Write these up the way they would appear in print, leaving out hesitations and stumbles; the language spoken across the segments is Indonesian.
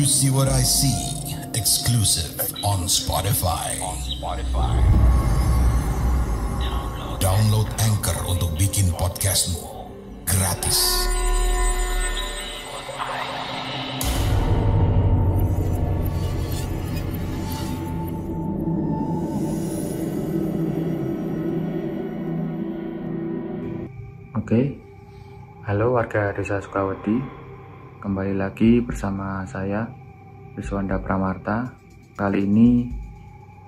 You See What I See, exclusive on Spotify. Download Anchor untuk bikin podcastmu gratis. Oke, halo warga Desa Sukawedi, kembali lagi bersama saya Rizwanda Pramarta. Kali ini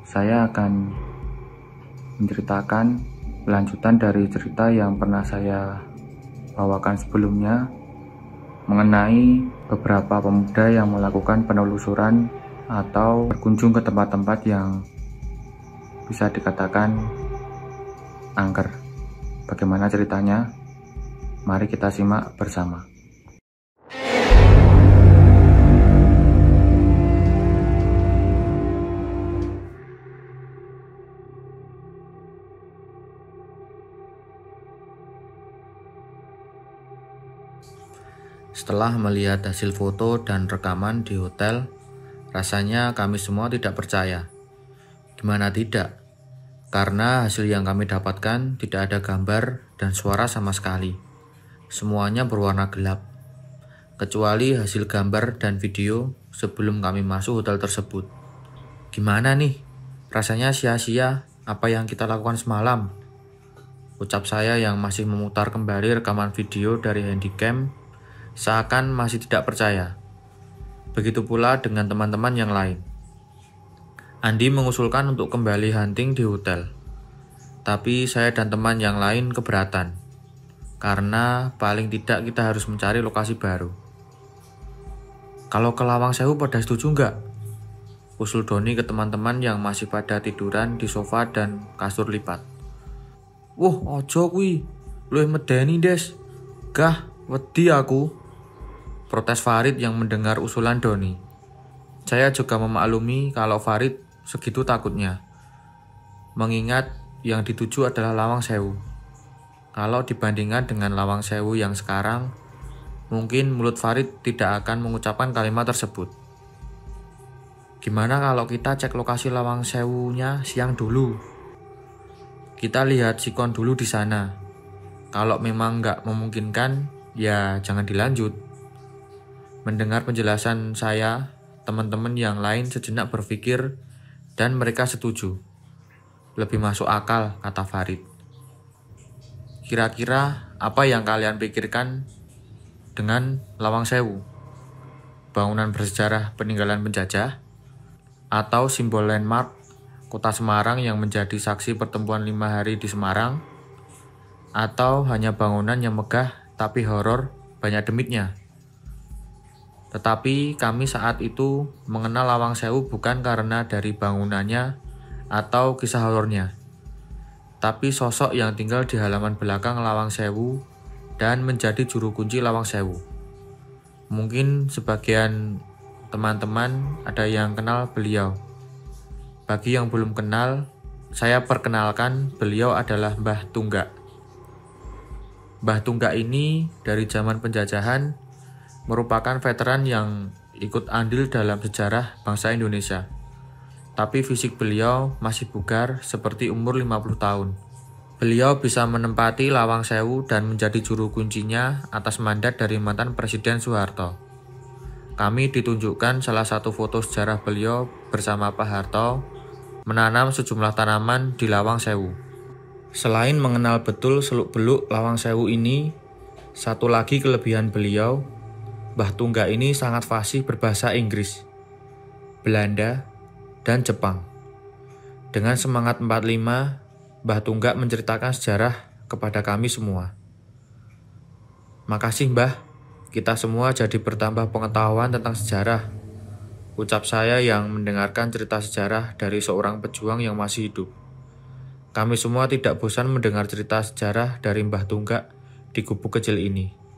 saya akan menceritakan lanjutan dari cerita yang pernah saya bawakan sebelumnya mengenai beberapa pemuda yang melakukan penelusuran atau berkunjung ke tempat-tempat yang bisa dikatakan angker. Bagaimana ceritanya? Mari kita simak bersama. Setelah melihat hasil foto dan rekaman di hotel, rasanya kami semua tidak percaya. Gimana tidak? Karena hasil yang kami dapatkan tidak ada gambar dan suara sama sekali. Semuanya berwarna gelap, kecuali hasil gambar dan video sebelum kami masuk hotel tersebut. Gimana nih? Rasanya sia-sia apa yang kita lakukan semalam? Ucap saya yang masih memutar kembali rekaman video dari handycam, seakan masih tidak percaya. Begitu pula dengan teman-teman yang lain. Andi mengusulkan untuk kembali hunting di hotel. Tapi saya dan teman yang lain keberatan. Karena paling tidak kita harus mencari lokasi baru. Kalau ke Lawang Sewu pada setuju nggak? Usul Doni ke teman-teman yang masih pada tiduran di sofa dan kasur lipat. Wah, ojo kuwi. Luwih medeni, Des. Gah, wedi aku. Protes Farid yang mendengar usulan Doni. Saya juga memaklumi kalau Farid segitu takutnya. Mengingat yang dituju adalah Lawang Sewu. Kalau dibandingkan dengan Lawang Sewu yang sekarang, mungkin mulut Farid tidak akan mengucapkan kalimat tersebut. Gimana kalau kita cek lokasi Lawang Sewunya siang dulu? Kita lihat sikon dulu di sana. Kalau memang nggak memungkinkan, ya jangan dilanjut. Mendengar penjelasan saya, teman-teman yang lain sejenak berpikir dan mereka setuju. Lebih masuk akal, kata Farid. Kira-kira apa yang kalian pikirkan dengan Lawang Sewu? Bangunan bersejarah peninggalan penjajah? Atau simbol landmark kota Semarang yang menjadi saksi pertemuan 5 hari di Semarang? Atau hanya bangunan yang megah tapi horor banyak demitnya? Tetapi kami saat itu mengenal Lawang Sewu bukan karena dari bangunannya atau kisah horornya, tapi sosok yang tinggal di halaman belakang Lawang Sewu dan menjadi juru kunci Lawang Sewu. Mungkin sebagian teman-teman ada yang kenal beliau. Bagi yang belum kenal, saya perkenalkan beliau adalah Mbah Tunggak. Mbah Tunggak ini dari zaman penjajahan merupakan veteran yang ikut andil dalam sejarah bangsa Indonesia. Tapi fisik beliau masih bugar seperti umur 50 tahun. Beliau bisa menempati Lawang Sewu dan menjadi juru kuncinya atas mandat dari mantan Presiden Soeharto. Kami ditunjukkan salah satu foto sejarah beliau bersama Pak Harto menanam sejumlah tanaman di Lawang Sewu. Selain mengenal betul seluk-beluk Lawang Sewu ini, satu lagi kelebihan beliau, Mbah Tunggak ini sangat fasih berbahasa Inggris, Belanda, dan Jepang. Dengan semangat 45, Mbah Tunggak menceritakan sejarah kepada kami semua. Makasih Mbah, kita semua jadi bertambah pengetahuan tentang sejarah. Ucap saya yang mendengarkan cerita sejarah dari seorang pejuang yang masih hidup. Kami semua tidak bosan mendengar cerita sejarah dari Mbah Tunggak di gubuk kecil ini.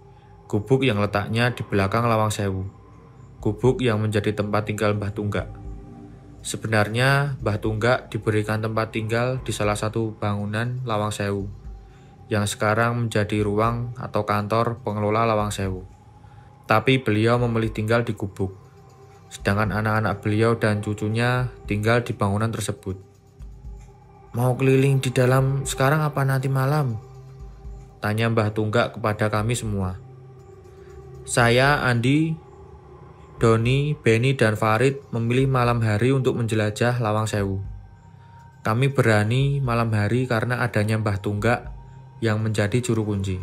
Gubuk yang letaknya di belakang Lawang Sewu. Gubuk yang menjadi tempat tinggal Mbah Tunggak. Sebenarnya, Mbah Tunggak diberikan tempat tinggal di salah satu bangunan Lawang Sewu, yang sekarang menjadi ruang atau kantor pengelola Lawang Sewu. Tapi beliau memilih tinggal di gubuk. sedangkan anak-anak beliau dan cucunya tinggal di bangunan tersebut. "Mau keliling di dalam sekarang apa nanti malam?" tanya Mbah Tunggak kepada kami semua. Saya, Andi, Doni, Beni, dan Farid memilih malam hari untuk menjelajah Lawang Sewu. Kami berani malam hari karena adanya Mbah Tunggak yang menjadi juru kunci.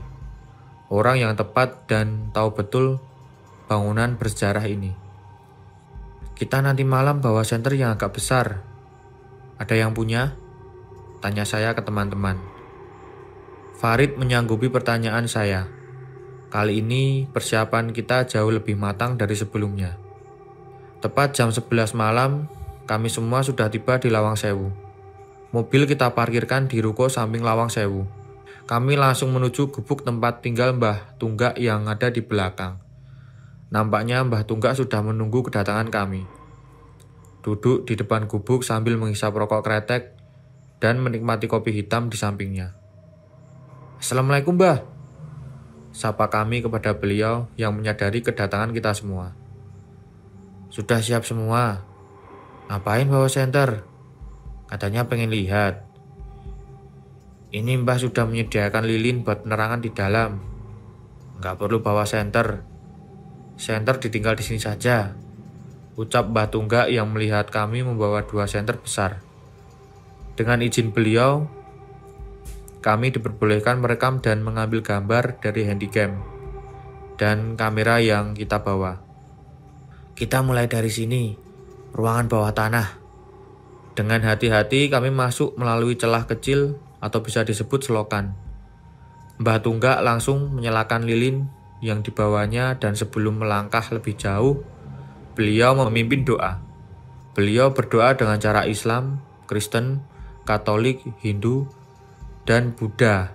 Orang yang tepat dan tahu betul bangunan bersejarah ini. "Kita nanti malam bawa senter yang agak besar. Ada yang punya?" tanya saya ke teman-teman. Farid menyanggupi pertanyaan saya. Kali ini persiapan kita jauh lebih matang dari sebelumnya. Tepat jam 11 malam, kami semua sudah tiba di Lawang Sewu. Mobil kita parkirkan di ruko samping Lawang Sewu. Kami langsung menuju gubuk tempat tinggal Mbah Tunggak yang ada di belakang. Nampaknya Mbah Tunggak sudah menunggu kedatangan kami. Duduk di depan gubuk sambil menghisap rokok kretek dan menikmati kopi hitam di sampingnya. "Assalamualaikum, Mbah," sapa kami kepada beliau yang menyadari kedatangan kita semua. "Sudah siap semua. Ngapain bawa senter? Katanya pengen lihat." "Ini Mbah sudah menyediakan lilin buat penerangan di dalam. Nggak perlu bawa senter. Senter ditinggal di sini saja," ucap Mbah Tunggak yang melihat kami membawa 2 senter besar. Dengan izin beliau, kami diperbolehkan merekam dan mengambil gambar dari handycam dan kamera yang kita bawa. "Kita mulai dari sini, ruangan bawah tanah." Dengan hati-hati kami masuk melalui celah kecil atau bisa disebut selokan. Mbah Tunggak langsung menyalakan lilin yang dibawanya dan sebelum melangkah lebih jauh, beliau memimpin doa. Beliau berdoa dengan cara Islam, Kristen, Katolik, Hindu, dan Buddha.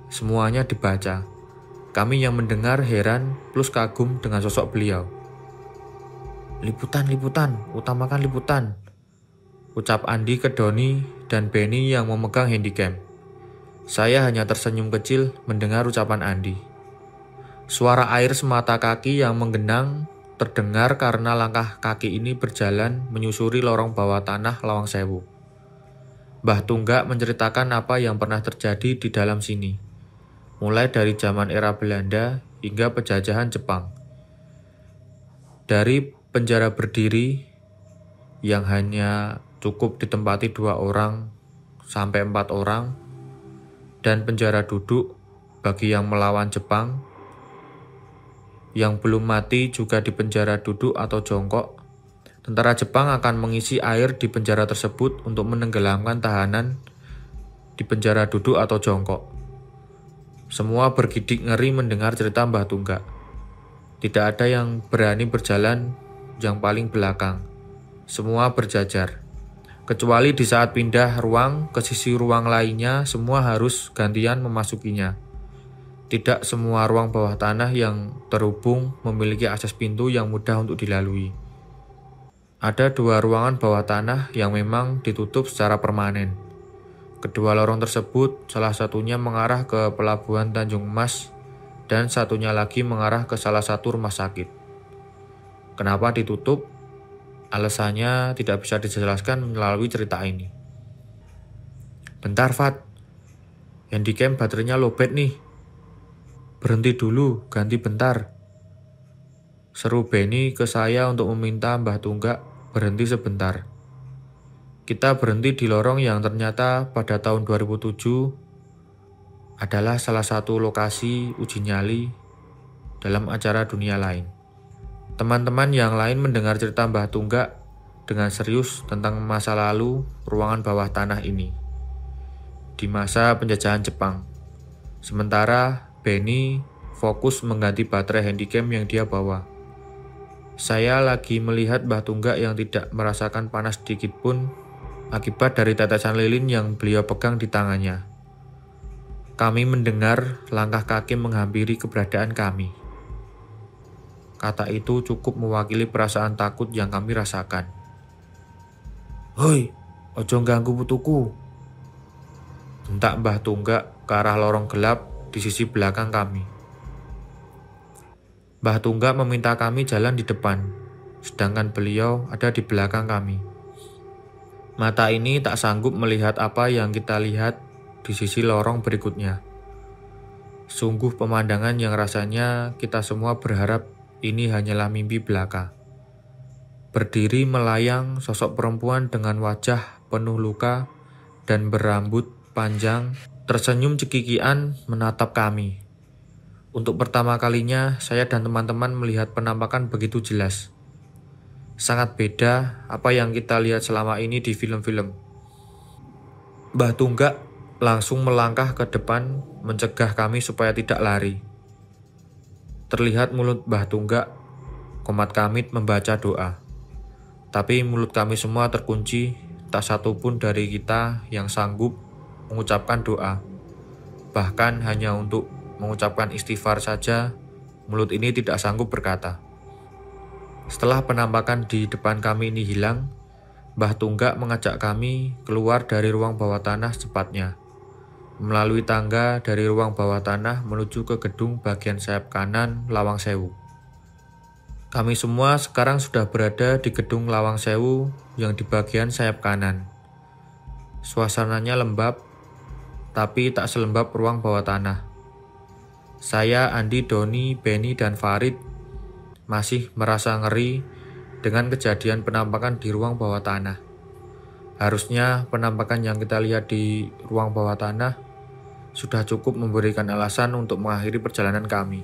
Semuanya dibaca. Kami yang mendengar heran plus kagum dengan sosok beliau. "Liputan, utamakan liputan," ucap Andi ke Doni dan Beni yang memegang handycam. Saya hanya tersenyum kecil mendengar ucapan Andi. Suara air semata kaki yang menggenang terdengar karena langkah kaki ini berjalan menyusuri lorong bawah tanah Lawang Sewu. Mbah Tunggak menceritakan apa yang pernah terjadi di dalam sini, mulai dari zaman era Belanda hingga penjajahan Jepang. Dari penjara berdiri yang hanya cukup ditempati 2 orang sampai 4 orang, dan penjara duduk bagi yang melawan Jepang. Yang belum mati juga di penjara duduk atau jongkok. Tentara Jepang akan mengisi air di penjara tersebut untuk menenggelamkan tahanan di penjara duduk atau jongkok. Semua bergidik ngeri mendengar cerita Mbah Tunggak. Tidak ada yang berani berjalan yang paling belakang. Semua berjajar. Kecuali di saat pindah ruang ke sisi ruang lainnya, semua harus gantian memasukinya. Tidak semua ruang bawah tanah yang terhubung memiliki akses pintu yang mudah untuk dilalui. Ada 2 ruangan bawah tanah yang memang ditutup secara permanen. Kedua lorong tersebut, salah satunya mengarah ke Pelabuhan Tanjung Mas dan satunya lagi mengarah ke salah satu rumah sakit. Kenapa ditutup? Alasannya tidak bisa dijelaskan melalui cerita ini. "Bentar, Fat. Handycam baterainya lowbat nih. Berhenti dulu, ganti bentar," seru Beni ke saya untuk meminta Mbah Tunggak berhenti sebentar. Kita berhenti di lorong yang ternyata pada tahun 2007 adalah salah satu lokasi uji nyali dalam acara dunia lain. Teman-teman yang lain mendengar cerita Mbah Tunggak dengan serius tentang masa lalu ruangan bawah tanah ini di masa penjajahan Jepang. Sementara Beni fokus mengganti baterai handycam yang dia bawa. Saya lagi melihat Mbah Tunggak yang tidak merasakan panas sedikit pun akibat dari tetesan lilin yang beliau pegang di tangannya. Kami mendengar langkah kaki menghampiri keberadaan kami. Kata itu cukup mewakili perasaan takut yang kami rasakan. "Hoi, ojo ganggu putuku," bentak Mbah Tunggak ke arah lorong gelap di sisi belakang kami. Mbah Tunggak meminta kami jalan di depan. sedangkan beliau ada di belakang kami. Mata ini tak sanggup melihat apa yang kita lihat di sisi lorong berikutnya. Sungguh pemandangan yang rasanya kita semua berharap ini hanyalah mimpi belaka. Berdiri melayang sosok perempuan dengan wajah penuh luka dan berambut panjang, tersenyum cekikian menatap kami. Untuk pertama kalinya, saya dan teman-teman melihat penampakan begitu jelas. Sangat beda apa yang kita lihat selama ini di film-film. Mbah Tunggak langsung melangkah ke depan mencegah kami supaya tidak lari. Terlihat mulut Mbah Tunggak komat kamit membaca doa. Tapi mulut kami semua terkunci, tak satu pun dari kita yang sanggup mengucapkan doa. Bahkan hanya untuk mengucapkan istighfar saja, mulut ini tidak sanggup berkata. Setelah penampakan di depan kami ini hilang, Mbah Tunggak mengajak kami keluar dari ruang bawah tanah secepatnya. Melalui tangga dari ruang bawah tanah menuju ke gedung bagian sayap kanan Lawang Sewu. Kami semua sekarang sudah berada di gedung Lawang Sewu yang di bagian sayap kanan. Suasananya lembab, tapi tak selembab ruang bawah tanah. Saya, Andi, Doni, Benny, dan Farid masih merasa ngeri dengan kejadian penampakan di ruang bawah tanah. Harusnya penampakan yang kita lihat di ruang bawah tanah sudah cukup memberikan alasan untuk mengakhiri perjalanan kami.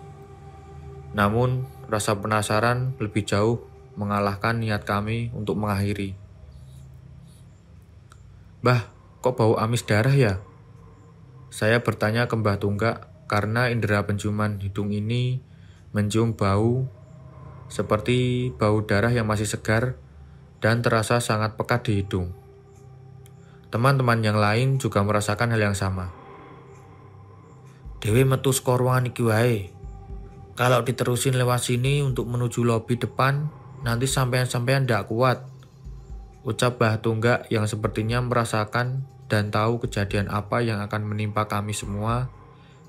Namun, rasa penasaran lebih jauh mengalahkan niat kami untuk mengakhiri. "Mbah, kok bau amis darah ya?" Saya bertanya ke Mbah Tunggak karena indera penciuman hidung ini mencium bau seperti bau darah yang masih segar dan terasa sangat pekat di hidung. Teman-teman yang lain juga merasakan hal yang sama. "Dewe metu saka ruangan iki wae. Kalau diterusin lewat sini untuk menuju lobi depan, nanti sampean-sampean ndak kuat," ucap Mbah Tunggak yang sepertinya merasakan dan tahu kejadian apa yang akan menimpa kami semua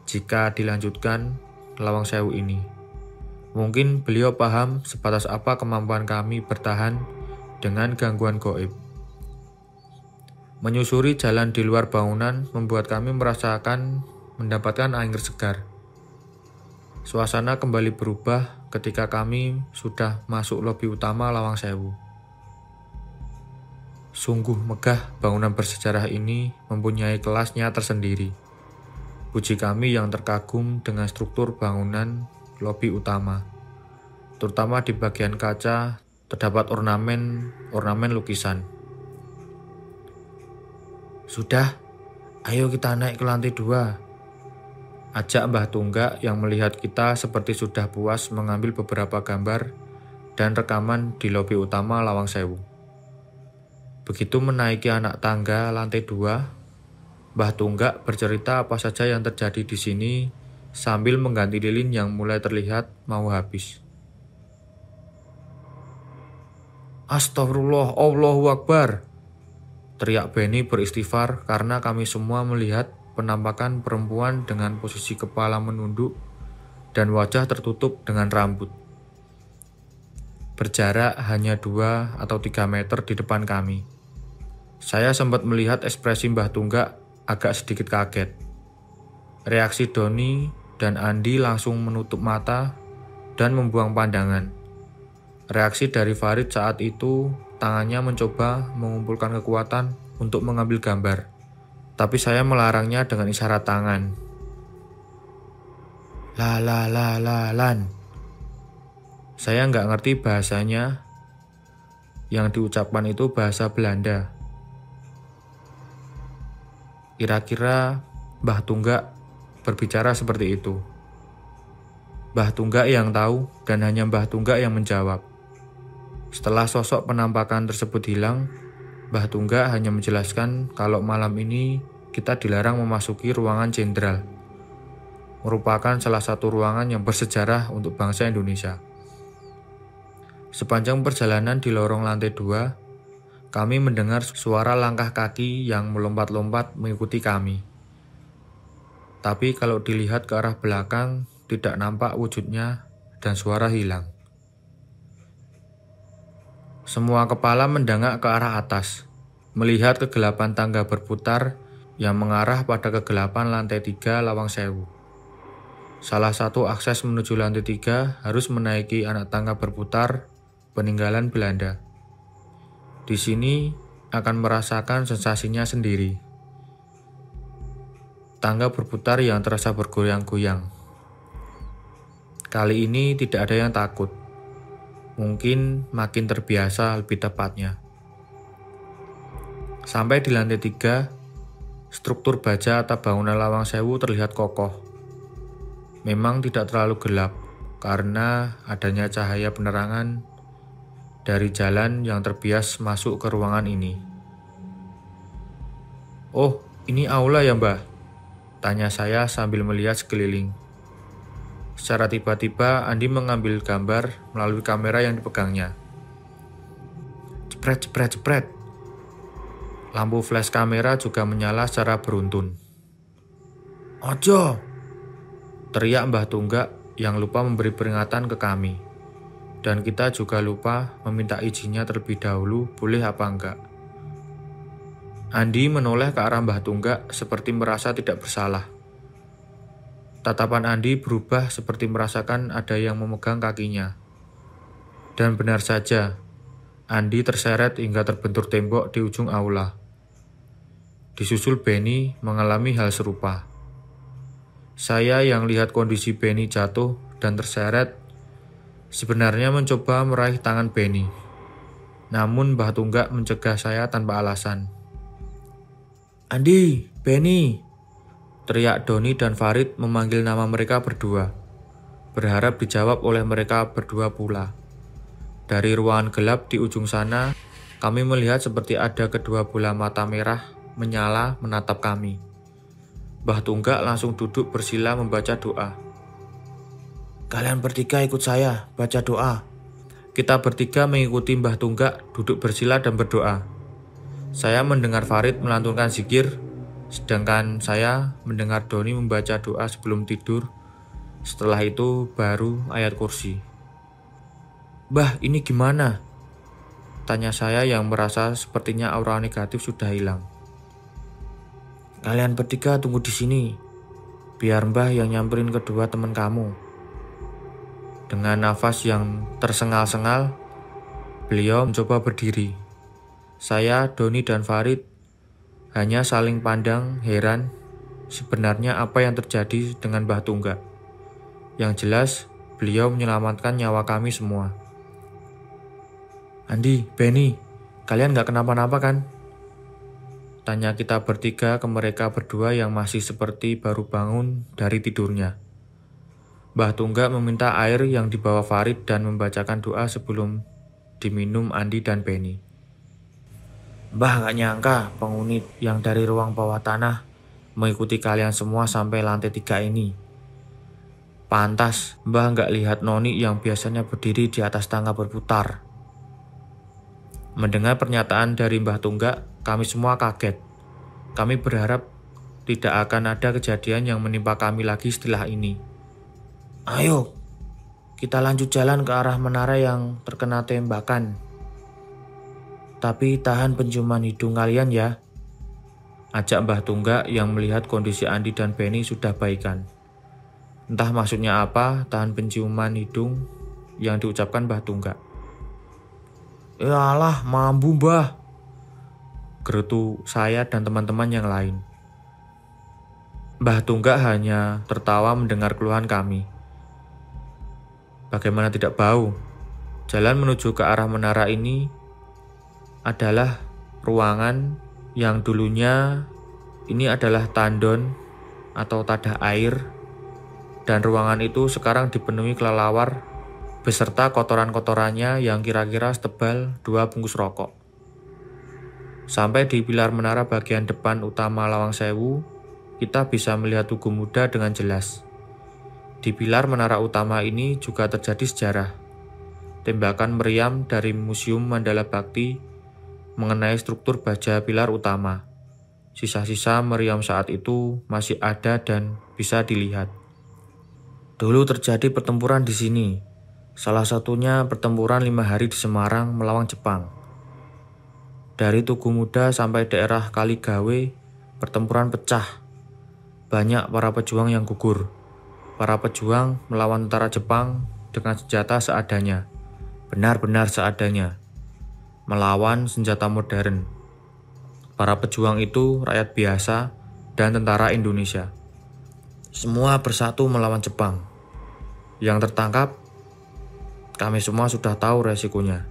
jika dilanjutkan Lawang Sewu ini. Mungkin beliau paham sebatas apa kemampuan kami bertahan dengan gangguan gaib. Menyusuri jalan di luar bangunan membuat kami merasakan mendapatkan angin segar. Suasana kembali berubah ketika kami sudah masuk lobi utama Lawang Sewu. Sungguh megah bangunan bersejarah ini mempunyai kelasnya tersendiri. Puji kami yang terkagum dengan struktur bangunan lobi utama. Terutama di bagian kaca terdapat ornamen lukisan. "Sudah, ayo kita naik ke lantai 2. Ajak Mbah Tunggak yang melihat kita seperti sudah puas mengambil beberapa gambar dan rekaman di lobi utama Lawang Sewu. Begitu menaiki anak tangga lantai 2, Mbah Tunggak bercerita apa saja yang terjadi di sini sambil mengganti lilin yang mulai terlihat mau habis. "Astagfirullah, Allahu Akbar!" teriak Benny beristighfar karena kami semua melihat penampakan perempuan dengan posisi kepala menunduk dan wajah tertutup dengan rambut. Berjarak hanya 2 atau 3 meter di depan kami. Saya sempat melihat ekspresi Mbah Tunggak agak sedikit kaget. Reaksi Doni dan Andi langsung menutup mata dan membuang pandangan. Reaksi dari Farid saat itu, tangannya mencoba mengumpulkan kekuatan untuk mengambil gambar. Tapi saya melarangnya dengan isyarat tangan. Lan. Saya nggak ngerti bahasanya. Yang diucapkan itu bahasa Belanda. Kira-kira Mbah Tunggak berbicara seperti itu. Mbah Tunggak yang tahu dan hanya Mbah Tunggak yang menjawab. Setelah sosok penampakan tersebut hilang, Mbah Tunggak hanya menjelaskan kalau malam ini kita dilarang memasuki ruangan jenderal. Merupakan salah satu ruangan yang bersejarah untuk bangsa Indonesia. Sepanjang perjalanan di lorong lantai 2, kami mendengar suara langkah kaki yang melompat-lompat mengikuti kami. Tapi kalau dilihat ke arah belakang, tidak nampak wujudnya dan suara hilang. Semua kepala mendangak ke arah atas, melihat kegelapan tangga berputar yang mengarah pada kegelapan lantai 3 Lawang Sewu. Salah satu akses menuju lantai 3 harus menaiki anak tangga berputar peninggalan Belanda. Di sini akan merasakan sensasinya sendiri. Tangga berputar yang terasa bergoyang-goyang. Kali ini tidak ada yang takut. Mungkin makin terbiasa lebih tepatnya. Sampai di lantai 3, struktur baja atap bangunan Lawang Sewu terlihat kokoh. Memang tidak terlalu gelap karena adanya cahaya penerangan dari jalan yang terbias masuk ke ruangan ini. "Oh, ini aula ya, Mbah?" tanya saya sambil melihat sekeliling. Secara tiba-tiba, Andi mengambil gambar melalui kamera yang dipegangnya. Jepret, jepret, jepret. Lampu flash kamera juga menyala secara beruntun. "Ojo!" teriak Mbah Tunggak yang lupa memberi peringatan ke kami. Dan kita juga lupa meminta izinnya terlebih dahulu, boleh apa enggak. Andi menoleh ke arah Mbah Tunggak seperti merasa tidak bersalah. Tatapan Andi berubah seperti merasakan ada yang memegang kakinya. Dan benar saja, Andi terseret hingga terbentur tembok di ujung aula. Disusul Benny mengalami hal serupa. Saya yang lihat kondisi Benny jatuh dan terseret, sebenarnya mencoba meraih tangan Benny. Namun Mbah Tunggak mencegah saya tanpa alasan. "Andi, Benny!" teriak Doni dan Farid memanggil nama mereka berdua, berharap dijawab oleh mereka berdua pula. Dari ruangan gelap di ujung sana, kami melihat seperti ada kedua bola mata merah menyala menatap kami. Mbah Tunggak langsung duduk bersila membaca doa. "Kalian bertiga ikut saya, baca doa." Kita bertiga mengikuti Mbah Tunggak duduk bersila dan berdoa. Saya mendengar Farid melantunkan zikir, sedangkan saya mendengar Doni membaca doa sebelum tidur. Setelah itu baru ayat kursi. "Mbah, ini gimana?" tanya saya yang merasa sepertinya aura negatif sudah hilang. "Kalian bertiga tunggu di sini, biar Mbah yang nyamperin kedua teman kamu." Dengan nafas yang tersengal-sengal, beliau mencoba berdiri. Saya, Doni, dan Farid hanya saling pandang heran sebenarnya apa yang terjadi dengan Mbah Tunggak. Yang jelas, beliau menyelamatkan nyawa kami semua. "Andi, Benny, kalian gak kenapa-napa kan?" tanya kita bertiga ke mereka berdua yang masih seperti baru bangun dari tidurnya. Mbah Tunggak meminta air yang dibawa Farid dan membacakan doa sebelum diminum Andi dan Benny. "Mbah gak nyangka penghuni yang dari ruang bawah tanah mengikuti kalian semua sampai lantai 3 ini. Pantas Mbah gak lihat Noni yang biasanya berdiri di atas tangga berputar." Mendengar pernyataan dari Mbah Tunggak, kami semua kaget. Kami berharap tidak akan ada kejadian yang menimpa kami lagi setelah ini. "Ayo, kita lanjut jalan ke arah menara yang terkena tembakan. Tapi tahan penciuman hidung kalian ya," ajak Mbah Tunggak yang melihat kondisi Andi dan Benny sudah baikan. Entah maksudnya apa tahan penciuman hidung yang diucapkan Mbah Tunggak. "Yalah, mampu Mbah," gerutu saya dan teman-teman yang lain. Mbah Tunggak hanya tertawa mendengar keluhan kami. Bagaimana tidak bau? Jalan menuju ke arah menara ini adalah ruangan yang dulunya ini adalah tandon atau tadah air, dan ruangan itu sekarang dipenuhi kelelawar beserta kotoran-kotorannya yang kira-kira setebal 2 bungkus rokok. Sampai di pilar menara bagian depan utama Lawang Sewu, kita bisa melihat Tugu Muda dengan jelas. Di pilar menara utama ini juga terjadi sejarah. Tembakan meriam dari Museum Mandala Bhakti mengenai struktur baja pilar utama. Sisa-sisa meriam saat itu masih ada dan bisa dilihat. "Dulu terjadi pertempuran di sini," Salah satunya pertempuran 5 hari di Semarang melawan Jepang. Dari Tugu Muda sampai daerah Kaligawe, pertempuran pecah. Banyak para pejuang yang gugur. Para pejuang melawan tentara Jepang dengan senjata seadanya. Benar-benar seadanya. Melawan senjata modern. Para pejuang itu rakyat biasa dan tentara Indonesia. Semua bersatu melawan Jepang. Yang tertangkap, kami semua sudah tahu resikonya.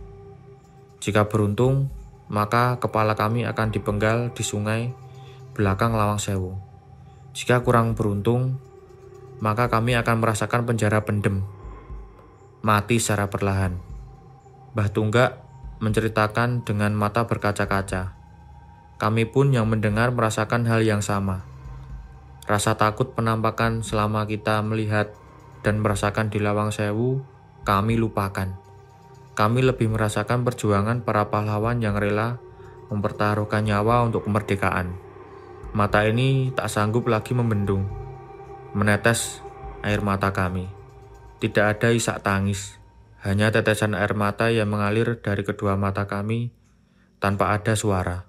Jika beruntung, maka kepala kami akan dipenggal di sungai belakang Lawang Sewu. Jika kurang beruntung, maka kami akan merasakan penjara pendem, mati secara perlahan. Mbah Tunggak menceritakan dengan mata berkaca-kaca. Kami pun yang mendengar merasakan hal yang sama. Rasa takut penampakan selama kita melihat dan merasakan di Lawang Sewu, kami lupakan. Kami lebih merasakan perjuangan para pahlawan yang rela mempertaruhkan nyawa untuk kemerdekaan. Mata ini tak sanggup lagi membendung. Menetes air mata kami. Tidak ada isak tangis, hanya tetesan air mata yang mengalir dari kedua mata kami tanpa ada suara.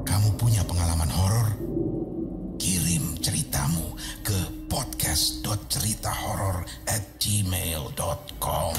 Kamu punya pengalaman horor? Kirim ceritamu ke podcast.ceritahoror@gmail.com.